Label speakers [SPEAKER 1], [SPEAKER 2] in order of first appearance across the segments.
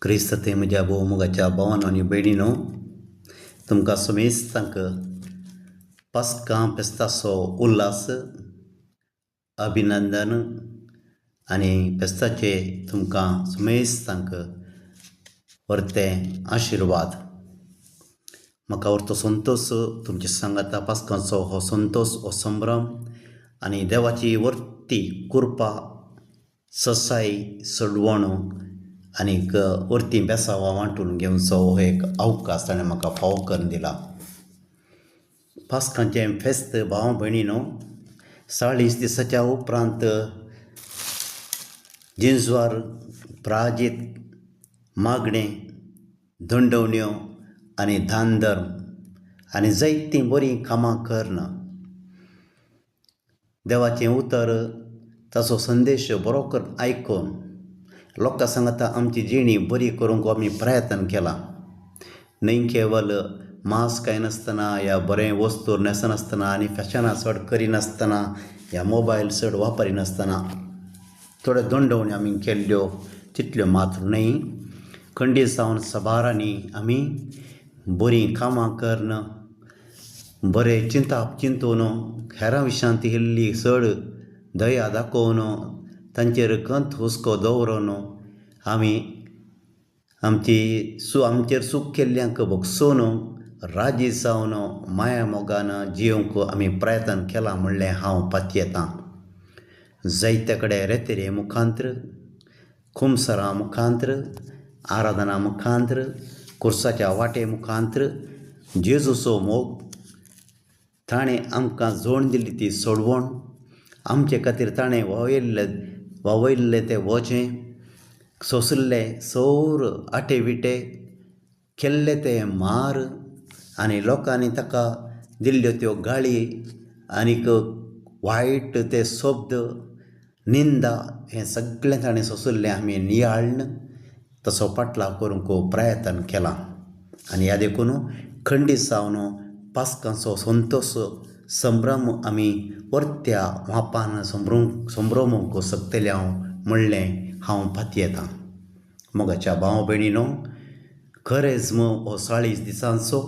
[SPEAKER 1] क्रिस्ते म्हज्या भोवमुगाच्या भावांनो आनी भयणीनो, तुमकां समेस्तांक पास्कां फेस्ताचो उल्हास, अभिनंदन आनी फेस्ताचे तुमकां समेस्तांक व्हरतें आशिर्वाद. म्हाका व्हरतो संतोश तुमचे सांगाता पास्कांचो हो संतोश, हो संभ्रम आनी देवाची वर्ती कृपा, ससाई, सडवण आनीक वर्ती बेसावां वांटून घेवचो हो एक अवकाश ताणें म्हाका फावो करून दिला. पास्कांचें फेस्त भाव भयणीनो, 40 दिसाच्या उपरांत जिंजवार, प्राजीत, मागणें, दंडवण्यो आनी दान धर्म आनी जायतीं बरीं कामां करना. देवाचें उतर, ताचो संदेश बरो करून आयकून लोकां सांगता आमची जिणी बरी करूंक आमी प्रयत्न केला. न्हय केवल मास्क नासतना या बरें वस्तू न्हेसनासतना आनी फॅशनां चड करिनासतना या मोबायल चड वापरिनासतना थोड्यो दंडवण्यो आमी केल्ल्यो तितल्यो मात्र न्हय. खंडीत जावन सबारांनी आमी बरीं कामां करन, बरें चिंतून हेरां विशांत इल्ली चड दया दाखोवन तांचेर खंत हुस्को दवरून आमी आमचेर सूख केल्ल्यांक भोगसून राजी जावन माया मोगान जियोंक आमी प्रयत्न केला म्हणलें हांव पातयेतां. जायते कडेन रेतेरे मुखांत्र, खुमसरां मुखांत्र, आराधना मुखांत्र, कुर्साच्या वाटे मुखांत्र जेजूचो मोग, ताणें आमकां जोड दिल्ली ती सोडवण, आमचे खातीर ताणें ववयल्लें तें वचें, सोंसल्ले सौर आटे विटे, केल्ले ते मार आनी लोकांनी ताका दिल्ल्यो त्यो गाळी आनीक वायट ते शब्द, निंदा, हें सगळें ताणें सोंसल्लें आमी नियाळन तसो पाटलाव करूंक प्रयत्न केला. आनी ह्या देखून खंडीत जावन पास्कांचो संतोश संभ्रम आमी परत्या मापान संभ्रमूंक शकतले म्हणलें हांव पातयेतां. मोगाच्या भाव भयणीनो, खरेंच हो 40 दिसांचो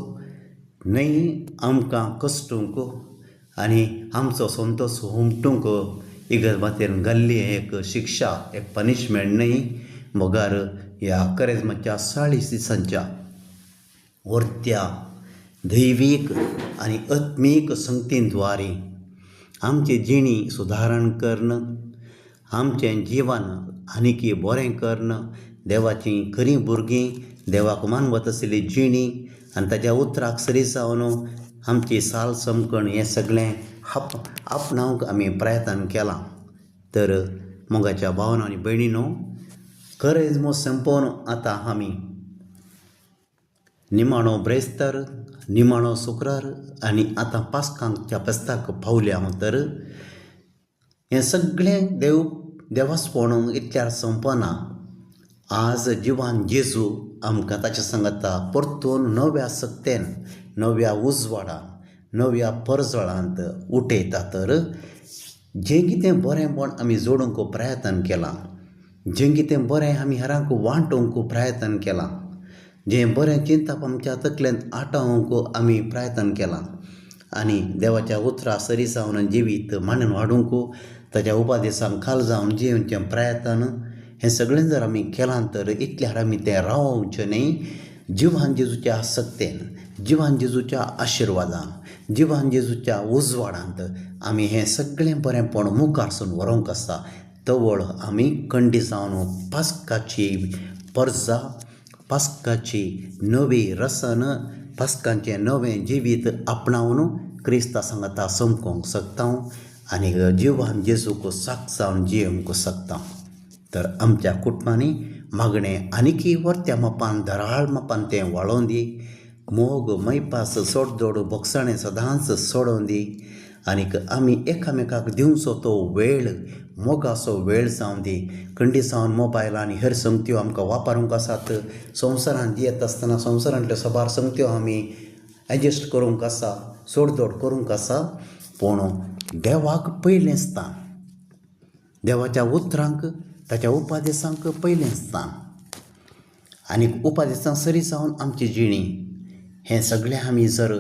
[SPEAKER 1] न्हय आमकां कश्टूंक आनी आमचो संतोश हुमटूंक इगर्ज मातेर घाल्ली एक शिक्षा, एक पनिशमेंट न्हय. मोगार ह्या करेजमाच्या 40 दिसांच्या वर्त्या दैवीक आनी आत्मीक संगतींद्वारे आमची जिणी सुदारण करन, आमचें जिवन आनीक बरें करन, देवाचीं खरीं भुरगीं देवाक मानवत आशिल्ली जिणी आनी ताच्या उतराक सरी जावन आमची साल समकण हें सगळें आपणावंक आमी प्रयत्न केला. तर मोगाच्या भावांनो आनी भयणीनो, करेजमो संपोवन आतां आमी निमाणो ब्रेस्तार, निमाणो शुक्रार आनी आतां पास्कांच्या फेस्ताक पावल्या. तर हें सगळें देवास्पण इतल्यार संपना. आज जिवान जेजू आमकां ताच्या सांगता परतून नव्या सक्तेन, नव्या उजवाडान, नव्या परजळांत उठयता. तर जें कितें बरेंपण आमी जोडूंक प्रयत्न केलां, जें कितें बरें आमी हेरांक वांटूंक प्रयत्न केलां, जें बरें चिंतप आमच्या तकलेंत आटावंक आमी प्रयत्न केलां आनी देवाच्या उतरां सरी जावन जिवीत मांडून वाडूंक ताच्या उपादेशांक खाल जावन जियोवचें प्रयत्न हें सगळें जर आमी केलां तर इतल्यार आमी तें रावचें न्हय. जिवान जेजूच्या सक्तेन, जिवान जेजूच्या आशिर्वादान, जिवान जेजूच्या उजवाडांत आमी हें सगळें बरेंपण मुखारसून व्हरूंक आसता. तवळ आमी खंडीत जावन पास्काची परजा, पास्काची नवी रसन, पास्काचें नवें जिवीत आपणावन क्रिस्ता सांगता समकोंक शकता आनी जिवान जेजूक साक जावन जियोंक शकता. तर आमच्या कुटुंबांनी मागणें आनीकय वर्त्या मापान, धराळ मापान तें वाळोवन दी. मोग, मैपास, सोडजोड, भोगसाणें सदांच सोडोवन दी. आनीक आमी एकामेकाक दिवचो तो वेळ, मोगाचो वेळ जावन दी. खंडीत जावन मोबायल आनी हेर संगत्यो आमकां वापरूंक आसात. संवसारांत जियेत आसतना संवसारांतल्यो सबार संगत्यो आमी एडजस्ट करूंक आसा, सोडजोड करूंक आसा. पूण देवाक पयलें स्थान, देवाच्या उतरांक, ताच्या उपादेशांक पयलें स्थान. आनी उपादेसां सरी जावन आमची जिणी हें सगळें आमी जर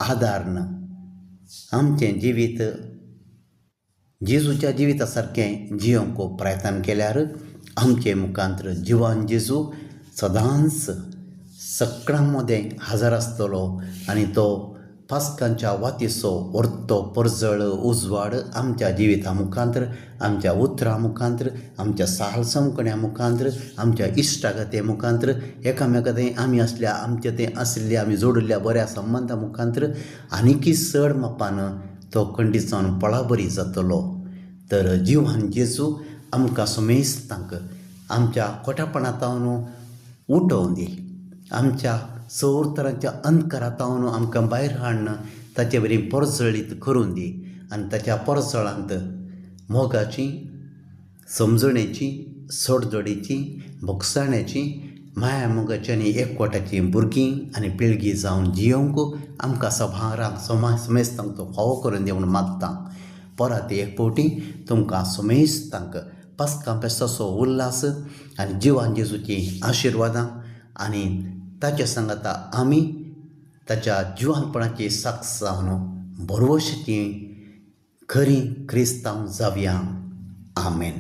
[SPEAKER 1] आदारन आमचें जिवीत जेजूच्या जिविता सारकें जियोंक प्रयत्न केल्यार आमचे मुखांतर जिवान जेजू सदांच सगळ्यां मदें हजर आसतलो आनी तो पास्कांच्या वातीचो व्हरतो परजळ उजवाड आमच्या जिविता मुखांतर, आमच्या उतरां मुखांतर, आमच्या साल समकण्या मुखांतर, आमच्या इश्टागते मुखांतर, एकामेकांत आमी आसल्या आमचे तें आशिल्ल्या आमी जोडिल्ल्या बऱ्या संबंदा मुखांतर आनिकी चड मापान तो खंडीत जावन पळाबरी जातलो. तर जिवान जेजू आमकां समेस्तांक आमच्या खोटेपणांतावन उठोवन दी, आमच्या सौर तरांच्या अंधकारांतावन आमकां भायर हाडून ताचे बरी परजळीत करून दी आनी ताच्या परजळांत मोगाची, समजणेची, सडजडीची, भोगसाण्याची, माया मोगाची आनी एकवटाची भुरगीं आनी पिळगी जावन जियोंक आमकां सभारांक समेस्तांक तो फावो करून दिवून मागता. परत एक फावटी तुमकां समेस्तांक पास्का फेस्ताचो उल्हास आनी जिवान जेजूची आशिर्वादां आनी ताच्या सांगाता आमी ताच्या जिवानपणाची साक्ष जावन बरोवशीची खरी क्रिस्तांव जावया. आमेन.